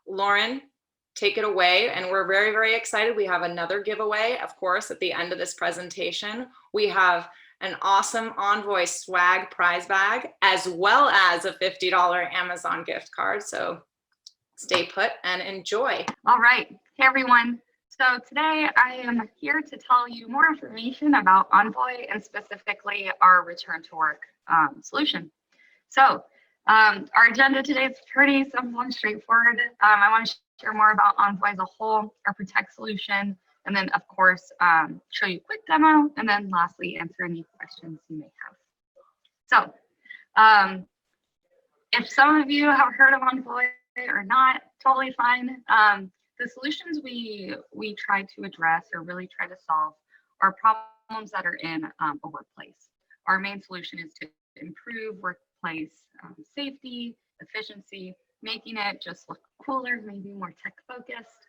Lauren, take it away. And we're very, very excited. We have another giveaway, of course, at the end of this presentation. We have an awesome Envoy swag prize bag, as well as a $50 Amazon gift card. So stay put and enjoy. All right. Hey, everyone. So today I am here to tell you more information about Envoy and specifically our return to work solution. So our agenda today is pretty simple and straightforward. I want to share more about Envoy as a whole, our Protect solution, and then, of course, show you a quick demo, and then lastly, answer any questions you may have. So if some of you have heard of Envoy or not, totally fine. The solutions we try to address or really try to solve are problems that are in a workplace. Our main solution is to improve workplace safety, efficiency, making it just look cooler, maybe more tech focused.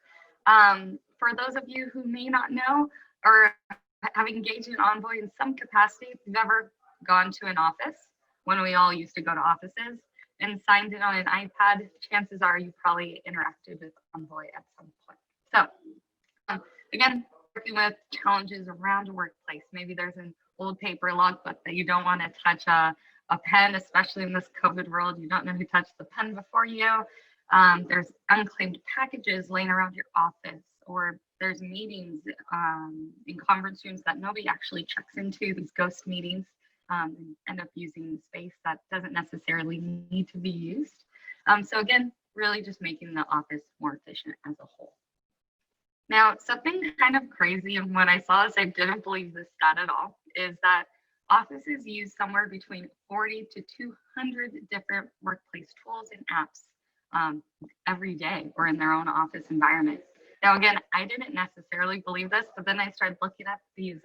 For those of you who may not know or have engaged in Envoy in some capacity, if you've ever gone to an office when we all used to go to offices and signed in on an iPad, chances are you probably interacted with Envoy at some point. So again, working with challenges around a workplace. Maybe there's an old paper logbook that you don't want to touch a pen, especially in this COVID world. You don't know who touched the pen before you. There's unclaimed packages laying around your office, or there's meetings in conference rooms that nobody actually checks into, these ghost meetings, and end up using space that doesn't necessarily need to be used. So again, really just making the office more efficient as a whole. Now, something kind of crazy, and when I saw this, I didn't believe this stat at all, is that offices use somewhere between 40 to 200 different workplace tools and apps every day or in their own office environment. Now, again, I didn't necessarily believe this, but then I started looking at these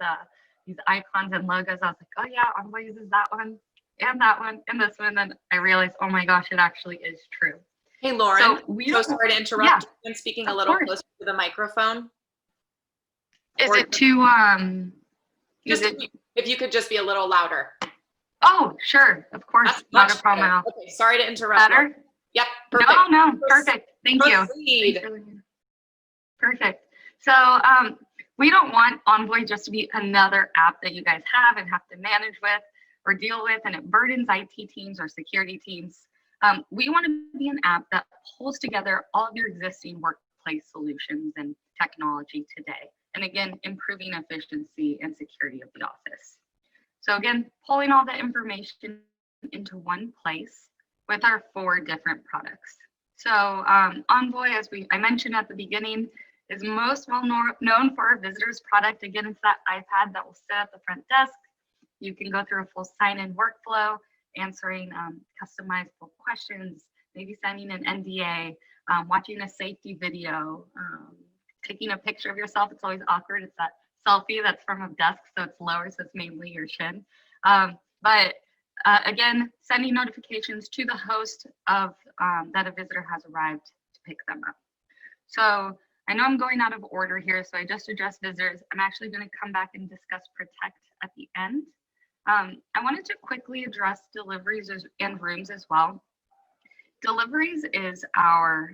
icons and logos. I was like, oh yeah, Envoy uses that one and this one. And I realized, oh my gosh, it actually is true. Hey, Lauren, so sorry to interrupt. Yeah, I'm speaking a little closer to the microphone. Is it too, if you could just be a little louder. Oh, sure. Of course. That's not a problem at all. Okay, sorry to interrupt. Better? Yep, perfect. No, perfect. Thank you. Perfect. So we don't want Envoy just to be another app that you guys have and have to manage with or deal with, and it burdens IT teams or security teams. We want to be an app that pulls together all of your existing workplace solutions and technology today. And again, improving efficiency and security of the office. So again, pulling all the information into one place with our 4 different products. So Envoy, as I mentioned at the beginning, is most well known for our visitors product. Again, it's that iPad that will sit at the front desk. You can go through a full sign-in workflow, answering customizable questions, maybe signing an NDA, watching a safety video, taking a picture of yourself. It's always awkward. It's that selfie that's from a desk, so it's lower, so it's mainly your chin. But again, sending notifications to the host of that a visitor has arrived to pick them up. So I know I'm going out of order here, so I just addressed visitors. I'm actually going to come back and discuss Protect at the end. I wanted to quickly address deliveries and rooms as well. Deliveries is our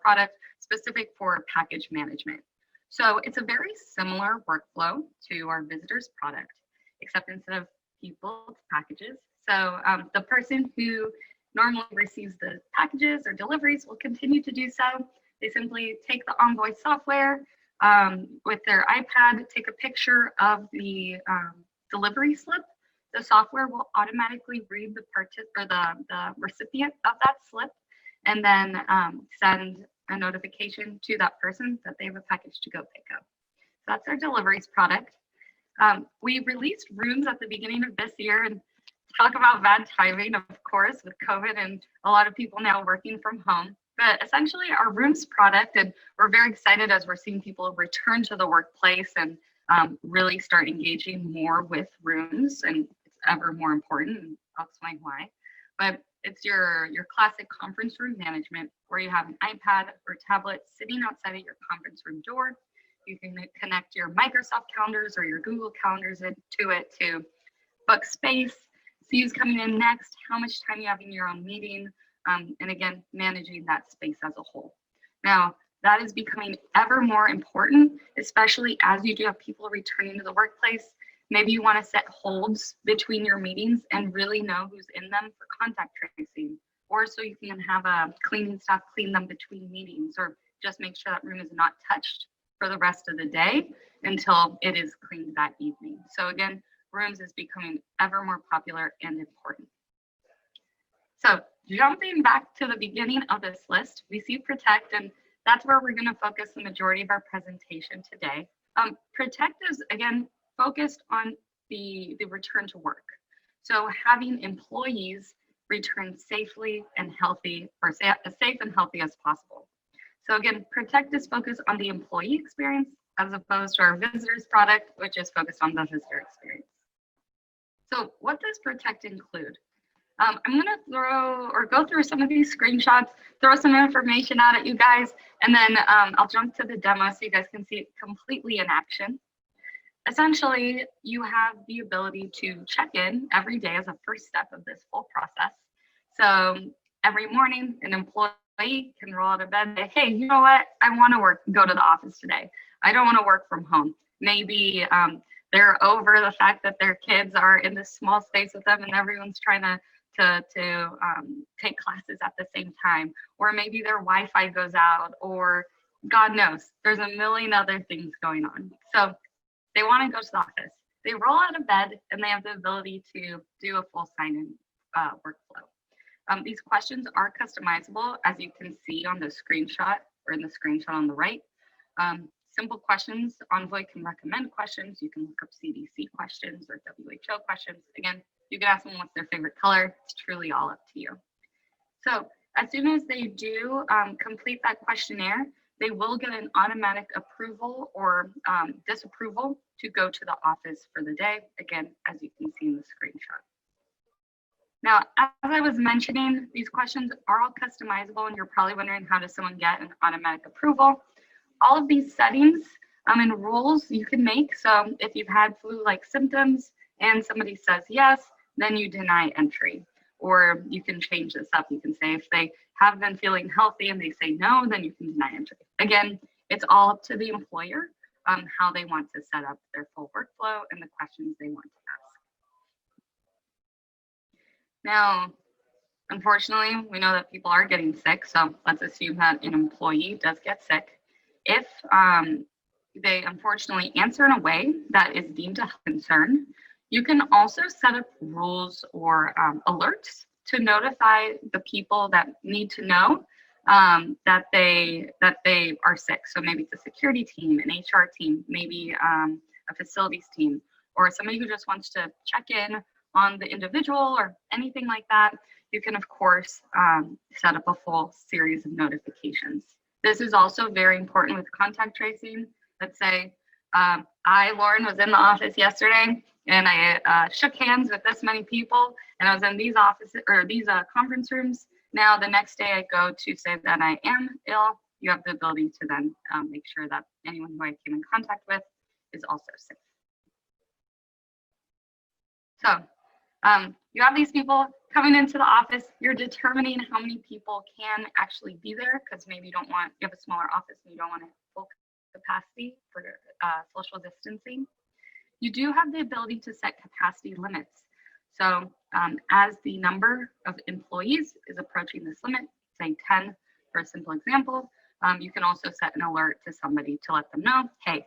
product specific for package management. So it's a very similar workflow to our visitors product, except instead of people, it's packages. So the person who normally receives the packages or deliveries will continue to do so. They simply take the Envoy software with their iPad, take a picture of the delivery slip. The software will automatically read the recipient of that slip and then send a notification to that person that they have a package to go pick up. So that's our deliveries product. We released rooms at the beginning of this year, and talk about bad timing, of course, with COVID and a lot of people now working from home. But essentially our rooms product, and we're very excited as we're seeing people return to the workplace and really start engaging more with rooms, and it's ever more important, and I'll explain why. But it's your classic conference room management where you have an iPad or tablet sitting outside of your conference room door. You can connect your Microsoft calendars or your Google calendars into it to book space, see who's coming in next, how much time you have in your own meeting, and again, managing that space as a whole. Now, that is becoming ever more important, especially as you do have people returning to the workplace. Maybe you want to set holds between your meetings and really know who's in them for contact tracing, or so you can have a cleaning staff clean them between meetings, or just make sure that room is not touched for the rest of the day until it is cleaned that evening. So again, rooms is becoming ever more popular and important. So jumping back to the beginning of this list, we see protect, and that's where we're going to focus the majority of our presentation today. Protect is, again, focused on the return to work. So having employees return safely and healthy, or as safe and healthy as possible. So again, protect is focused on the employee experience as opposed to our visitors product, which is focused on the visitor experience. So what does protect include? I'm going to go through some of these screenshots, throw some information out at you guys, and then I'll jump to the demo so you guys can see it completely in action. Essentially, you have the ability to check in every day as a first step of this whole process. So every morning, an employee can roll out of bed and say, hey, you know what? I want to go to the office today. I don't want to work from home. Maybe they're over the fact that their kids are in this small space with them and everyone's trying to take classes at the same time, or maybe their Wi-Fi goes out, or God knows, there's a million other things going on. So they want to go to the office. They roll out of bed and they have the ability to do a full sign-in workflow. These questions are customizable, as you can see on the screenshot, or in the screenshot on the right. Simple questions, Envoy can recommend questions. You can look up CDC questions or WHO questions. Again, you can ask them what's their favorite color. It's truly all up to you. So as soon as they do complete that questionnaire, they will get an automatic approval or disapproval to go to the office for the day, again, as you can see in the screenshot. Now, as I was mentioning, these questions are all customizable, and you're probably wondering, how does someone get an automatic approval? All of these settings and rules you can make. So if you've had flu-like symptoms and somebody says yes, then you deny entry. Or you can change this up. You can say if they have been feeling healthy and they say no, then you can deny entry. Again, it's all up to the employer how they want to set up their full workflow and the questions they want to ask. Now, unfortunately, we know that people are getting sick, so let's assume that an employee does get sick. If they unfortunately answer in a way that is deemed a concern, you can also set up rules or alerts to notify the people that need to know that they are sick. So maybe it's a security team, an HR team, maybe a facilities team, or somebody who just wants to check in on the individual or anything like that. You can, of course, set up a full series of notifications. This is also very important with contact tracing. Let's say Lauren, was in the office yesterday and I shook hands with this many people, and I was in these offices or these conference rooms. Now the next day I go to say that I am ill. You have the ability to then make sure that anyone who I came in contact with is also safe. So you have these people coming into the office. You're determining how many people can actually be there, because maybe you have a smaller office and you don't want to full capacity for social distancing. You do have the ability to set capacity limits. So as the number of employees is approaching this limit, say 10 for a simple example, you can also set an alert to somebody to let them know, hey,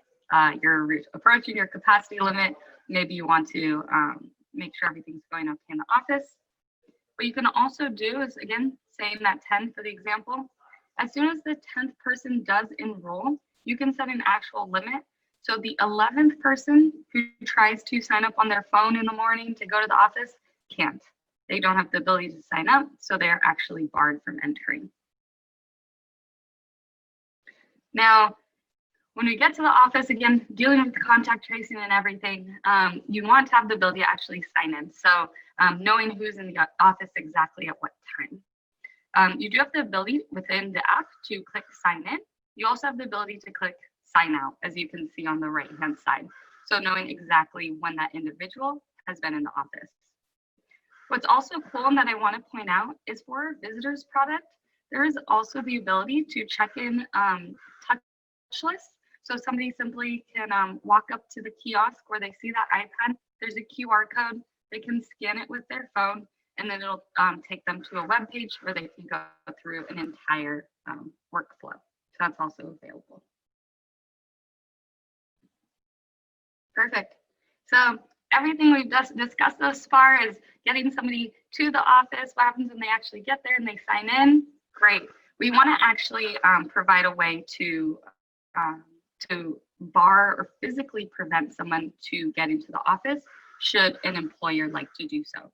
you're approaching your capacity limit. Maybe you want to make sure everything's going okay in the office. What you can also do is, again, saying that 10 for the example, as soon as the 10th person does enroll, you can set an actual limit. So the 11th person who tries to sign up on their phone in the morning to go to the office can't. They don't have the ability to sign up, so they're actually barred from entering. Now, when we get to the office, again, dealing with contact tracing and everything, you want to have the ability to actually sign in. So knowing who's in the office exactly at what time. You do have the ability within the app to click sign in. You also have the ability to click sign out, as you can see on the right-hand side. So knowing exactly when that individual has been in the office. What's also cool and that I want to point out is for our visitors product, there is also the ability to check in touchless. So somebody simply can walk up to the kiosk where they see that iPad, there's a QR code, they can scan it with their phone, and then it'll take them to a web page where they can go through an entire workflow. So that's also available. Perfect. So everything we've just discussed thus far is getting somebody to the office. What happens when they actually get there and they sign in? Great. We want to actually provide a way to bar or physically prevent someone to get into the office should an employer like to do so.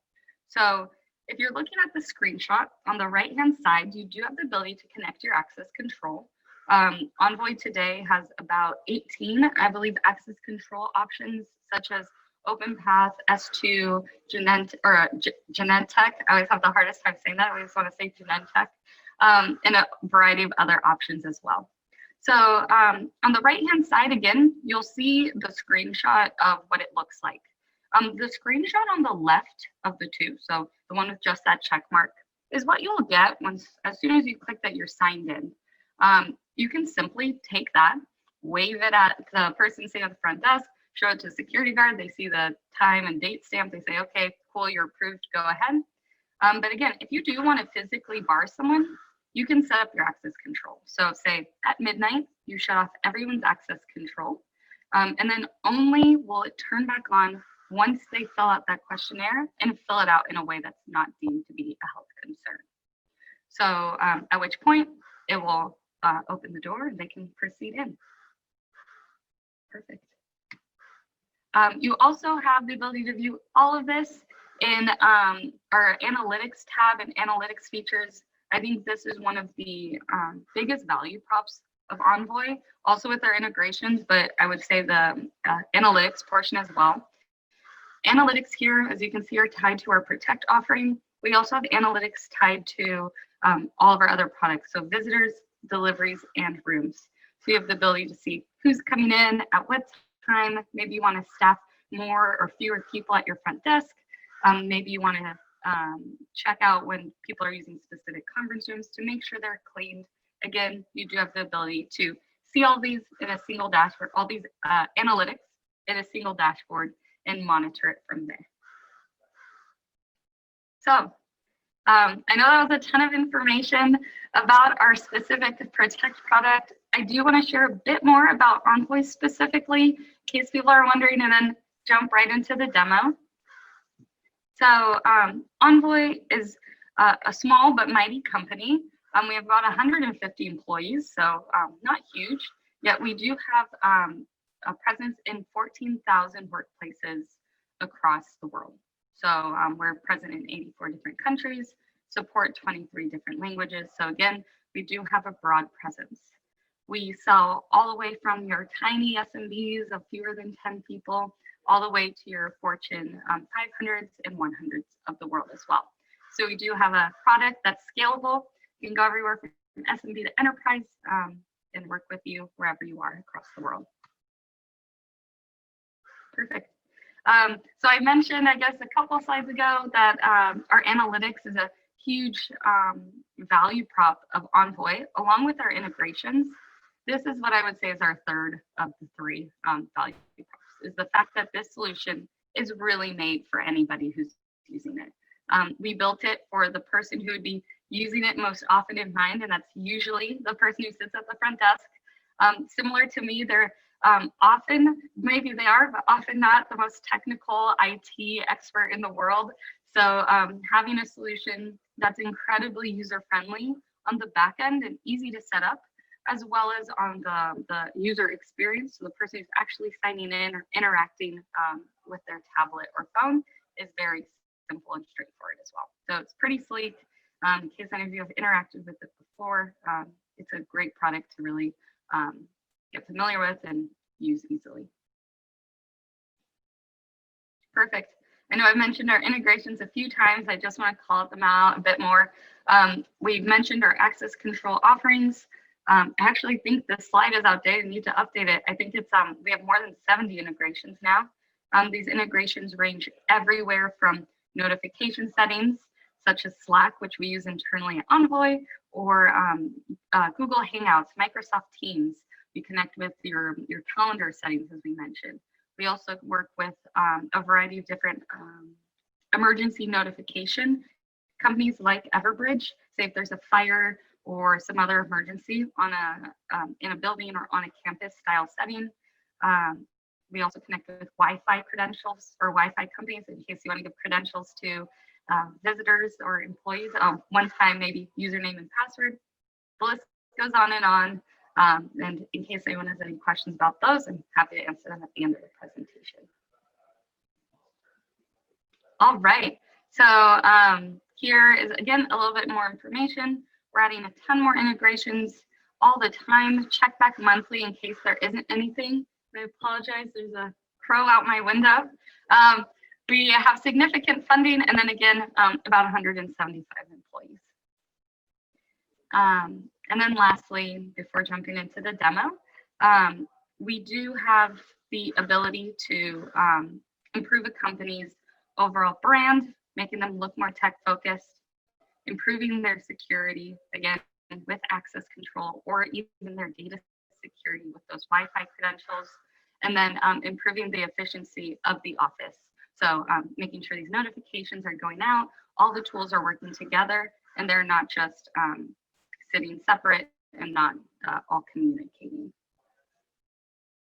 So if you're looking at the screenshot on the right-hand side, you do have the ability to connect your access control. Envoy today has about 18, I believe, access control options, such as OpenPath, S2, Genentech. I always have the hardest time saying that. I always want to say Genentech, and a variety of other options as well. So on the right-hand side, again, you'll see the screenshot of what it looks like. The screenshot on the left of the two, so the one with just that check mark, is what you'll get as soon as you click that you're signed in. You can simply take that, wave it at the person sitting at the front desk, show it to security guard, they see the time and date stamp, they say, okay, cool, you're approved, go ahead. But again, if you do want to physically bar someone, you can set up your access control. So say at midnight, you shut off everyone's access control, and then only will it turn back on once they fill out that questionnaire and fill it out in a way that's not deemed to be a health concern. So at which point it will open the door and they can proceed in. Perfect. You also have the ability to view all of this in our analytics tab and analytics features. I think this is one of the biggest value props of Envoy, also with our integrations, but I would say the analytics portion as well. Analytics here, as you can see, are tied to our Protect offering. We also have analytics tied to all of our other products, so visitors, deliveries, and rooms. So you have the ability to see who's coming in at what time. Maybe you want to staff more or fewer people at your front desk. Maybe you want to check out when people are using specific conference rooms to make sure they're cleaned. Again, you do have the ability to see all these in a single dashboard, all these analytics in a single dashboard, and monitor it from there. So I know that was a ton of information about our specific Protect product. I do want to share a bit more about Envoy specifically, in case people are wondering, and then jump right into the demo. So Envoy is a small but mighty company. We have about 150 employees, so not huge, yet we do have a presence in 14,000 workplaces across the world. So we're present in 84 different countries, support 23 different languages. So again, we do have a broad presence. We sell all the way from your tiny SMBs of fewer than 10 people, all the way to your Fortune 500s and 100s of the world as well. So we do have a product that's scalable. You can go everywhere from SMB to enterprise and work with you wherever you are across the world. Perfect. So I mentioned, I guess, a couple slides ago that our analytics is a huge value prop of Envoy, along with our integrations. This is what I would say is our third of the three value props, is the fact that this solution is really made for anybody who's using it. We built it for the person who would be using it most often in mind, and that's usually the person who sits at the front desk. Similar to me, they're often, maybe they are, but often not the most technical IT expert in the world. So having a solution that's incredibly user-friendly on the back end and easy to set up, as well as on the user experience, so the person who's actually signing in or interacting with their tablet or phone, is very simple and straightforward as well. So it's pretty sleek. In case any of you have interacted with it before, it's a great product to really get familiar with and use easily. Perfect. I know I've mentioned our integrations a few times. I just want to call them out a bit more. We've mentioned our access control offerings. I actually think this slide is outdated. I need to update it. I think it's we have more than 70 integrations now. These integrations range everywhere from notification settings, such as Slack, which we use internally at Envoy, or Google Hangouts, Microsoft Teams. We connect with your calendar settings, as we mentioned. We also work with a variety of different emergency notification companies like Everbridge. Say if there's a fire or some other emergency on in a building or on a campus style setting. We also connect with Wi-Fi credentials or Wi-Fi companies in case you want to give credentials to visitors or employees. One time, maybe username and password. The list goes on. And in case anyone has any questions about those, I'm happy to answer them at the end of the presentation. All right, so here is, again, a little bit more information. We're adding a ton more integrations all the time. Check back monthly in case there isn't anything. I apologize, there's a crow out my window. We have significant funding, and then again, about 175 employees. And then lastly, before jumping into the demo, we do have the ability to improve a company's overall brand, making them look more tech focused, improving their security, again, with access control, or even their data security with those Wi-Fi credentials, and then improving the efficiency of the office. So making sure these notifications are going out, all the tools are working together, and they're not just sitting separate and not all communicating.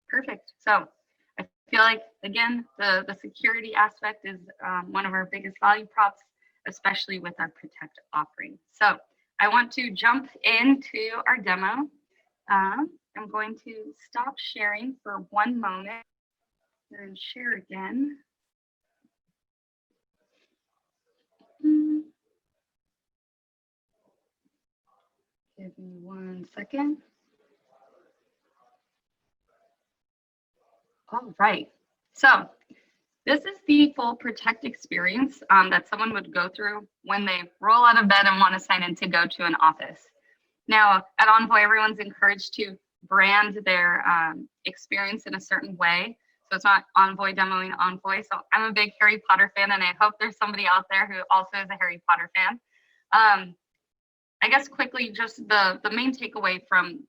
Perfect. So I feel like, again, the security aspect is one of our biggest value props, especially with our Protect offering. So I want to jump into our demo. I'm going to stop sharing for one moment and share again. Give me 1 second. All right, so this is the full Protect experience that someone would go through when they roll out of bed and want to sign in to go to an office. Now, at Envoy, everyone's encouraged to brand their experience in a certain way. So it's not Envoy demoing Envoy. So I'm a big Harry Potter fan, and I hope there's somebody out there who also is a Harry Potter fan. I guess quickly, just the main takeaway from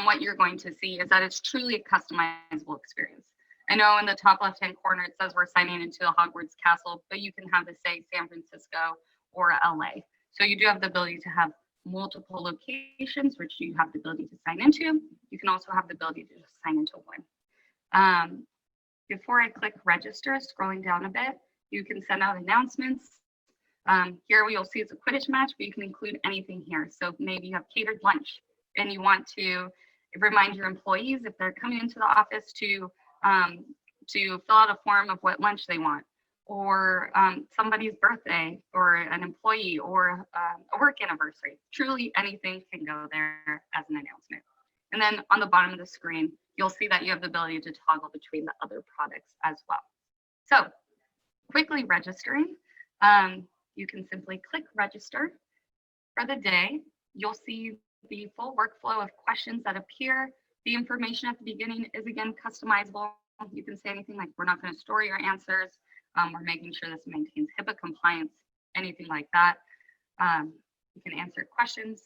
what you're going to see is that it's truly a customizable experience. I know in the top left-hand corner, it says we're signing into the Hogwarts Castle, but you can have this say San Francisco or LA. So you do have the ability to have multiple locations, which you have the ability to sign into. You can also have the ability to just sign into one. Before I click register, scrolling down a bit, you can send out announcements. Here you'll see it's a Quidditch match, but you can include anything here. So maybe you have catered lunch and you want to remind your employees if they're coming into the office to fill out a form of what lunch they want, or somebody's birthday, or an employee, or a work anniversary. Truly anything can go there as an announcement. And then on the bottom of the screen, you'll see that you have the ability to toggle between the other products as well. So quickly registering, you can simply click register. For the day, you'll see the full workflow of questions that appear. The information at the beginning is, again, customizable. You can say anything like, we're not going to store your answers. We're making sure this maintains HIPAA compliance, anything like that. You can answer questions.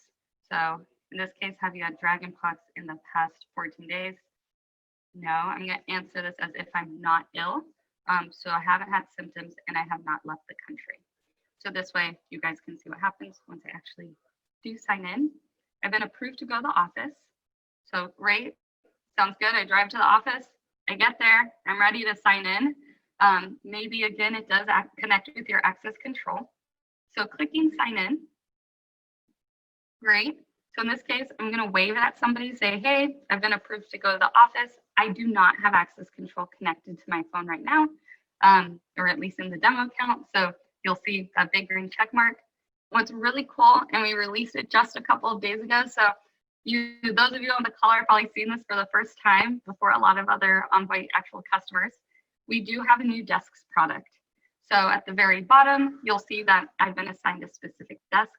So in this case, have you had dragonpox in the past 14 days? No, I'm going to answer this as if I'm not ill. So I haven't had symptoms and I have not left the country. So this way, you guys can see what happens once I actually do sign in. I've been approved to go to the office. So great, sounds good. I drive to the office, I get there, I'm ready to sign in. Maybe again, it does connect with your access control. So clicking sign in, great. So in this case, I'm gonna wave at somebody, say, hey, I've been approved to go to the office. I do not have access control connected to my phone right now, or at least in the demo account. So you'll see that big green check mark. What's really cool, and we released it just a couple of days ago. So those of you on the call are probably seeing this for the first time before a lot of other Envoy actual customers. We do have a new desks product. So at the very bottom, you'll see that I've been assigned a specific desk.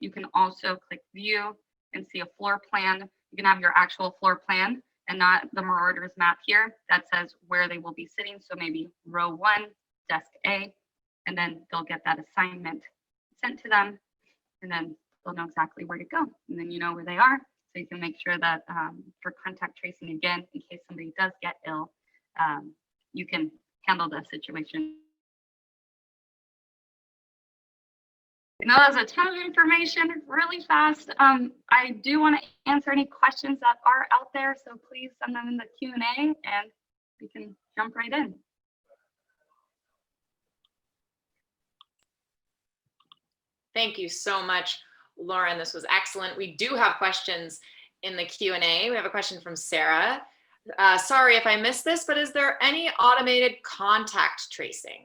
You can also click view and see a floor plan you can have your actual floor plan and not the Marauders map here that says where they will be sitting. So maybe row 1, desk A, and then they'll get that assignment sent to them, and then they'll know exactly where to go. And then you know where they are, so you can make sure that for contact tracing, again, in case somebody does get ill, you can handle the situation. I know that's a ton of information really fast. I do want to answer any questions that are out there, so please send them in the Q&A and we can jump right in. Thank you so much, Lauren. This was excellent. We do have questions in the Q&A. We have a question from Sarah. Sorry if I missed this, but is there any automated contact tracing?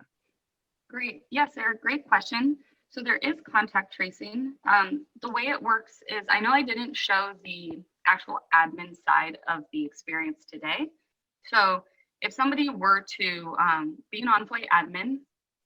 Great. Yes, Sarah, great question. So there is contact tracing. The way it works is, I know I didn't show the actual admin side of the experience today. So if somebody were to be an Envoy admin,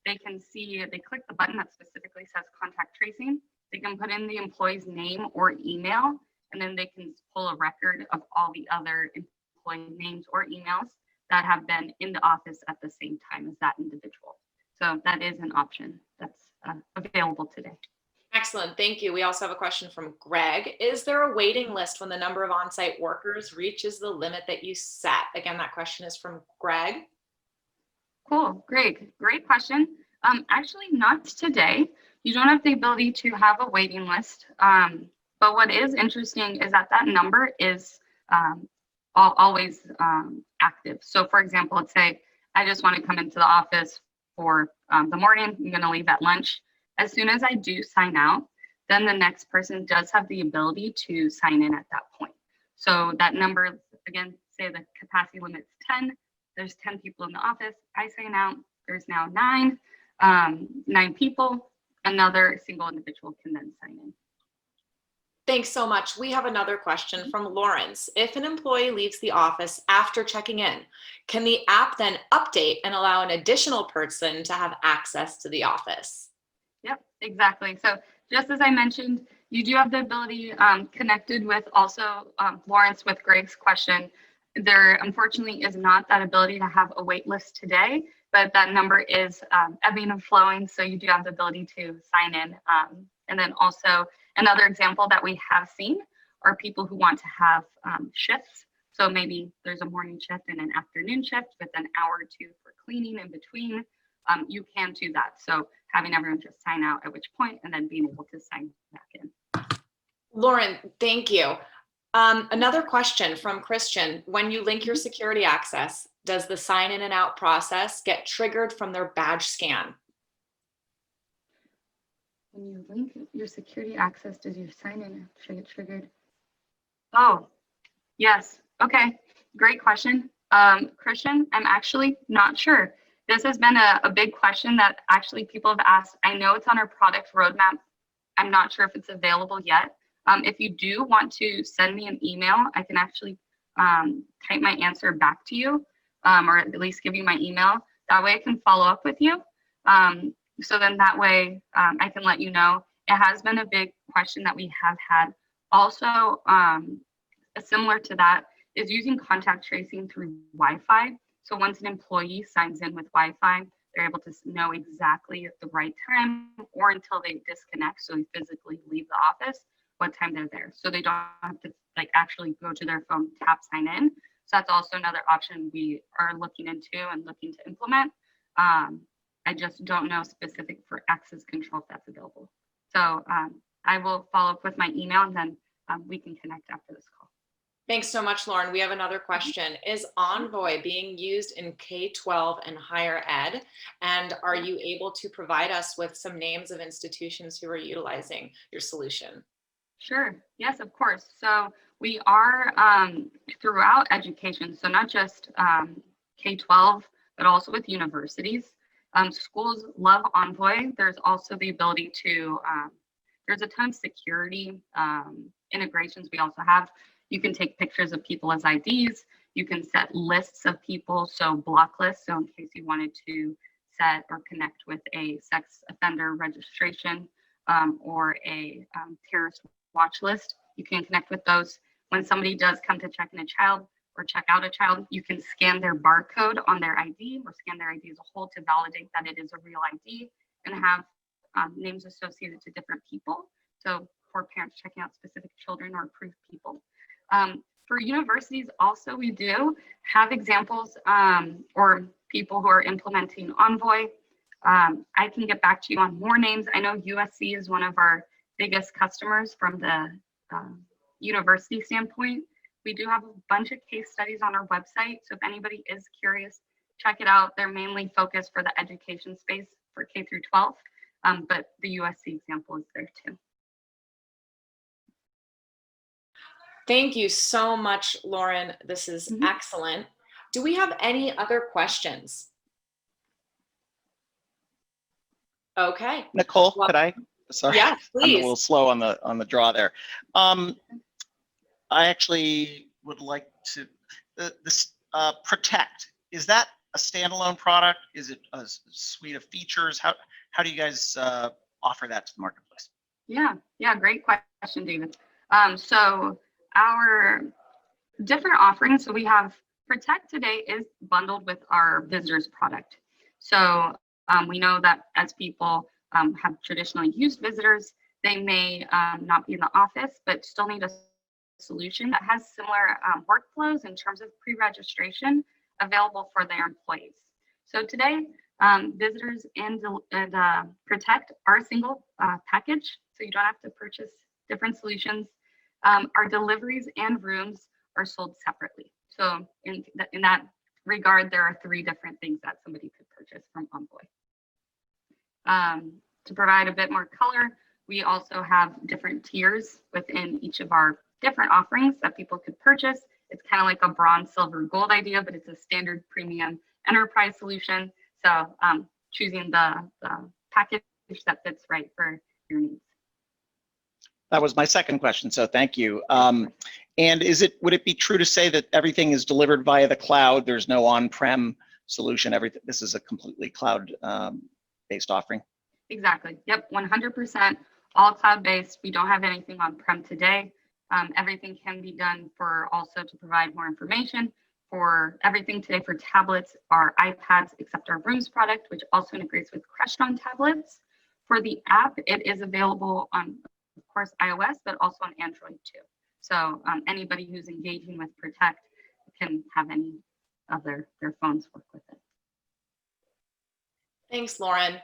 they can see, they click the button that specifically says contact tracing. They can put in the employee's name or email, and then they can pull a record of all the other employee names or emails that have been in the office at the same time as that individual. So that is an option that's available today. Excellent, thank you. We also have a question from Greg. Is there a waiting list when the number of on-site workers reaches the limit that you set? Again, that question is from Greg. Cool, great question. Actually, not today. You don't have the ability to have a waiting list. But what is interesting is that that number is always active. So for example, let's say I just want to come into the office for the morning, I'm going to leave at lunch. As soon as I do sign out, then the next person does have the ability to sign in at that point. So that number, again, say the capacity limit's 10, there's 10 people in the office, I sign out, there's now 9 people, another single individual can then sign in. Thanks so much. We have another question from Lawrence. If an employee leaves the office after checking in, can the app then update and allow an additional person to have access to the office? Yep, exactly. So just as I mentioned, you do have the ability connected with also Lawrence with Greg's question. There unfortunately is not that ability to have a wait list today, but that number is ebbing and flowing. So you do have the ability to sign in. And then also another example that we have seen are people who want to have shifts. So maybe there's a morning shift and an afternoon shift with an hour or two for cleaning in between. You can do that. So having everyone just sign out at which point and then being able to sign back in. Lauren, thank you. Another question from Christian. When you link your security access, does the sign in and out process get triggered from their badge scan? When you link your security access, does your sign in get triggered? Oh, yes. Okay, great question. Christian, I'm actually not sure. This has been a big question that actually people have asked. I know it's on our product roadmap. I'm not sure if it's available yet. If you do want to send me an email, I can actually type my answer back to you, or at least give you my email. That way I can follow up with you. So then that way I can let you know. It has been a big question that we have had. Also, similar to that is using contact tracing through Wi-Fi. So once an employee signs in with Wi-Fi, they're able to know exactly at the right time or until they disconnect, so they physically leave the office, what time they're there. So they don't have to actually go to their phone, tap, sign in. So that's also another option we are looking into and looking to implement. I just don't know specific for access control if that's available. So I will follow up with my email and then we can connect after this call. Thanks so much, Lauren. We have another question. Is Envoy being used in K-12 and higher ed? And are you able to provide us with some names of institutions who are utilizing your solution? Sure. Yes, of course. So we are throughout education. So not just K-12, but also with universities. Schools love Envoy. There's also the ability to, there's a ton of security integrations we also have. You can take pictures of people as IDs. You can set lists of people, so block lists. So in case you wanted to set or connect with a sex offender registration or a terrorist watch list, you can connect with those. when somebody does come to check in a child or check out a child, you can scan their barcode on their ID or scan their ID as a whole to validate that it is a real ID and have names associated to different people. So for parents checking out specific children or approved people. For universities also, we do have examples or people who are implementing Envoy. I can get back to you on more names. I know USC is one of our biggest customers from the university standpoint. We do have a bunch of case studies on our website. So if anybody is curious, check it out. They're mainly focused for the education space for K through 12, but the USC example is there too. Thank you so much, Lauren. This is excellent. Do we have any other questions? Okay. Nicole, could I? Sorry, yeah, please. I'm a little slow on the draw there. I actually would like to this Protect. Is that a standalone product? Is it a suite of features? How do you guys offer that to the marketplace? Yeah, great question, David. So our different offerings. So we have Protect today is bundled with our visitors product. So we know that as people have traditionally used visitors, they may not be in the office, but still need a solution that has similar workflows in terms of pre-registration available for their employees. So today, visitors and Protect are a single package, so you don't have to purchase different solutions. Our deliveries and rooms are sold separately. So in that regard, there are 3 different things that somebody could purchase from Envoy. To provide a bit more color, we also have different tiers within each of our different offerings that people could purchase. It's kind of like a bronze, silver, gold idea, but it's a standard premium enterprise solution. So choosing the package that fits right for your needs. That was my second question, so thank you. And would it be true to say that everything is delivered via the cloud? There's no on-prem solution. This is a completely cloud-based offering. Exactly. Yep. 100% all cloud-based. We don't have anything on-prem today. Everything can be done to provide more information for everything today for tablets, our iPads, except our Rooms product, which also integrates with Crestron tablets. For the app, it is available on, of course, iOS, but also on Android too. So anybody who's engaging with Protect can have any of their phones work with it. Thanks, Lauren.